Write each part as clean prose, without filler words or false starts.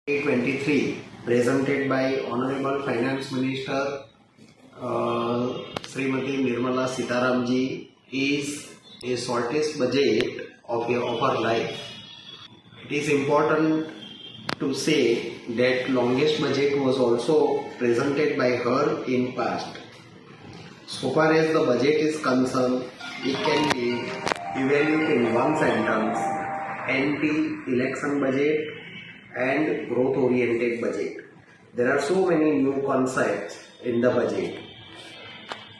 2023 presented by Honorable Finance Minister Srimati Nirmala Sitharaman ji is a shortest budget of our life. It is important to say that longest budget was also presented by her in past. So far as the budget is concerned, it can be evaluated in one sentence: anti-election budget and growth-oriented budget. There are so many new concepts in the budget.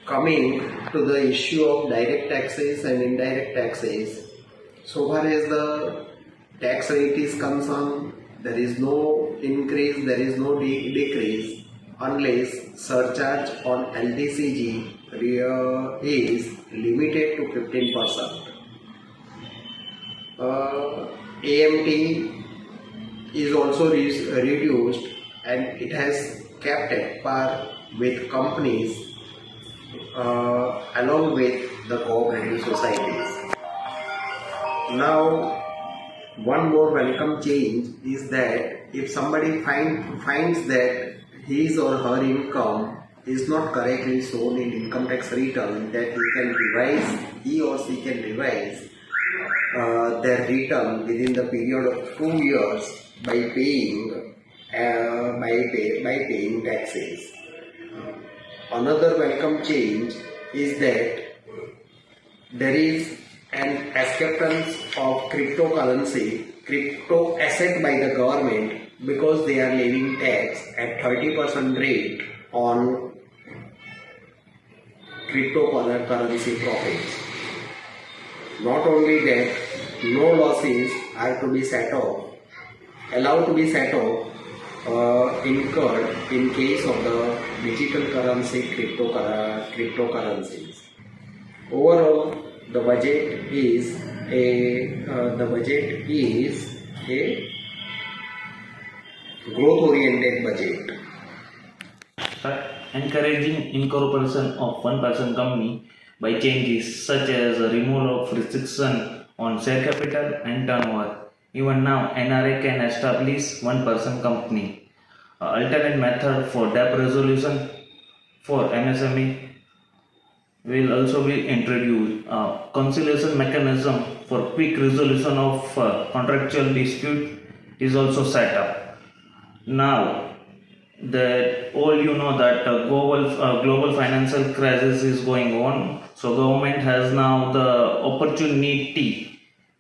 Coming to the issue of direct taxes and indirect taxes, so far as the tax rate is concerned, there is no increase, there is no decrease unless surcharge on LTCG is limited to 15%. AMT is also reduced and it has kept at par with companies along with the cooperative societies. Now, one more welcome change is that if somebody finds that his or her income is not correctly shown in income tax return, that he or she can revise their return within the period of 2 years by paying taxes. Another welcome change is that there is an acceptance of crypto asset by the government, because they are levying tax at 30% rate on cryptocurrency profits. Not only that, no losses are to be allowed to be set off incurred in case of the digital currency cryptocurrencies. Overall, the budget is a growth-oriented budget. Encouraging incorporation of one-person company by changes such as removal of restriction on share capital and turnover. Even now, NRA can establish one-person company. Alternate method for debt resolution for MSME will also be introduced. Conciliation mechanism for quick resolution of contractual dispute is also set up. Now, that all you know that global financial crisis is going on, so government has now the opportunity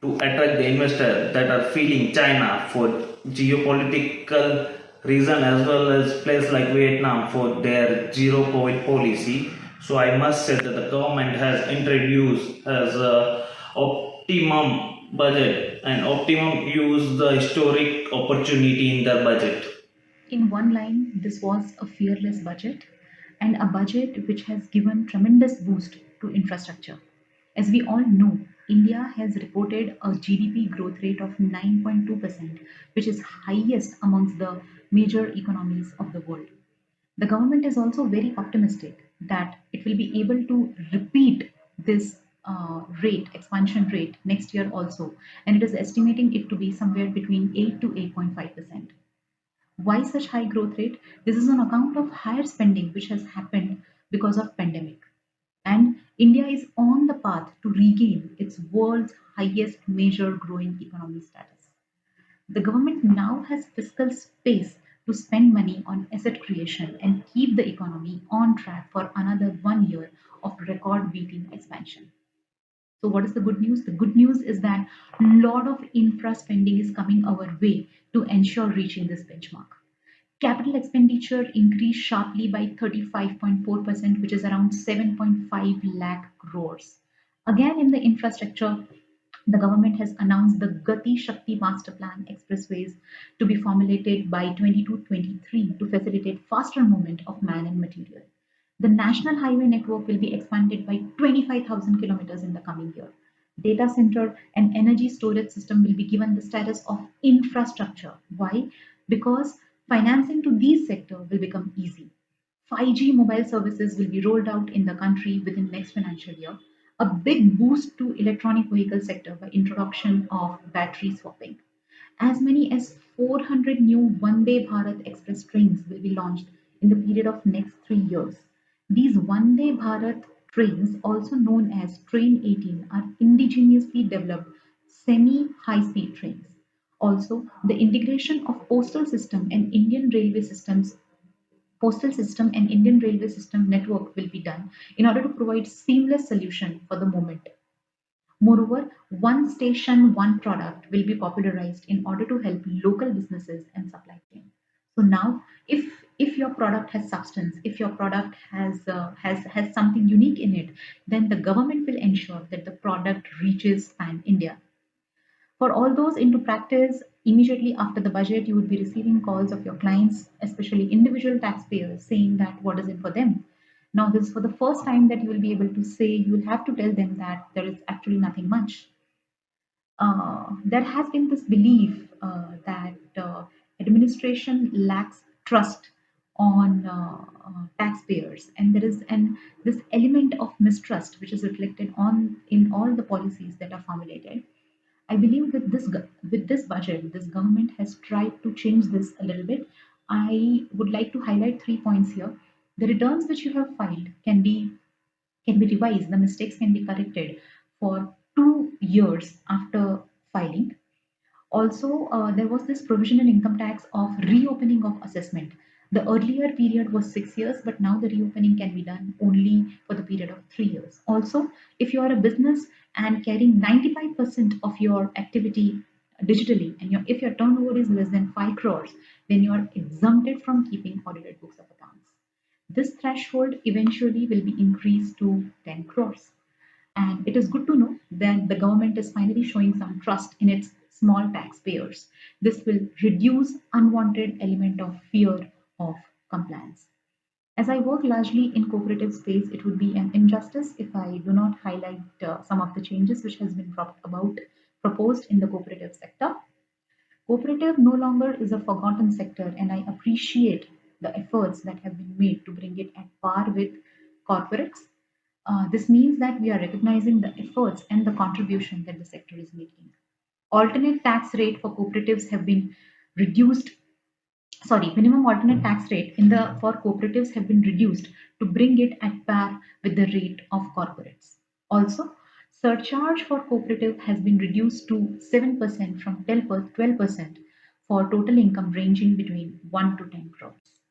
to attract the investors that are feeling China for geopolitical reason, as well as place like Vietnam for their zero COVID policy. So I must say that the government has introduced as a optimum budget and optimum use the historic opportunity in their budget. In one line, this was a fearless budget, and a budget which has given tremendous boost to infrastructure. As we all know, India has reported a GDP growth rate of 9.2%, which is highest amongst the major economies of the world. The government is also very optimistic that it will be able to repeat this expansion rate next year also, and it is estimating it to be somewhere between 8 to 8.5%. Why such high growth rate? This is on account of higher spending which has happened because of pandemic. And India is on the path to regain its world's highest major growing economy status. The government now has fiscal space to spend money on asset creation and keep the economy on track for another 1 year of record-beating expansion. So what is the good news? The good news is that a lot of infra spending is coming our way to ensure reaching this benchmark. Capital expenditure increased sharply by 35.4%, which is around 7.5 lakh crores. Again, in the infrastructure, the government has announced the Gati Shakti Master Plan expressways to be formulated by 22-23 to facilitate faster movement of man and material. The national highway network will be expanded by 25,000 kilometers in the coming year. Data center and energy storage system will be given the status of infrastructure. Why? Because financing to these sectors will become easy. 5G mobile services will be rolled out in the country within next financial year. A big boost to electronic vehicle sector by introduction of battery swapping. As many as 400 new Vande Bharat Express trains will be launched in the period of next 3 years. These Vande Bharat trains, also known as Train 18, are indigenously developed semi-high-speed trains. Also, the integration of postal system and Indian railway system network will be done in order to provide seamless solution for the moment. Moreover, one station, one product will be popularized in order to help local businesses and supply chain. So now, if your product has substance, if your product has something unique in it, then the government will ensure that the product reaches pan India. For all those into practice, immediately after the budget, you would be receiving calls of your clients, especially individual taxpayers, saying that what is in for them. Now, this is for the first time that you will be able to say, you will have to tell them that there is actually nothing much. There has been this belief that administration lacks trust on taxpayers, and there is an this element of mistrust which is reflected on in all the policies that are formulated. I believe with with this budget, this government has tried to change this a little bit. I would like to highlight 3 points here. The returns which you have filed can be revised. The mistakes can be corrected for 2 years after filing. Also, there was this provision in income tax of reopening of assessment. The earlier period was 6 years, but now the reopening can be done only for the period of 3 years. Also, if you are a business and carrying 95% of your activity digitally, and if your turnover is less than 5 crores, then you are exempted from keeping audited books of accounts. This threshold eventually will be increased to 10 crores. And it is good to know that the government is finally showing some trust in its small taxpayers. This will reduce unwanted element of fear of compliance. As I work largely in cooperative space, it would be an injustice if I do not highlight some of the changes which has been proposed in the cooperative sector. Cooperative no longer is a forgotten sector, and I appreciate the efforts that have been made to bring it at par with corporates. This means that we are recognizing the efforts and the contribution that the sector is making. Alternate tax rate for cooperatives have been reduced. Sorry, minimum alternate tax rate in the for cooperatives have been reduced to bring it at par with the rate of corporates. Also, surcharge for cooperative has been reduced to 7% from 12% for total income ranging between 1 to 10 crores.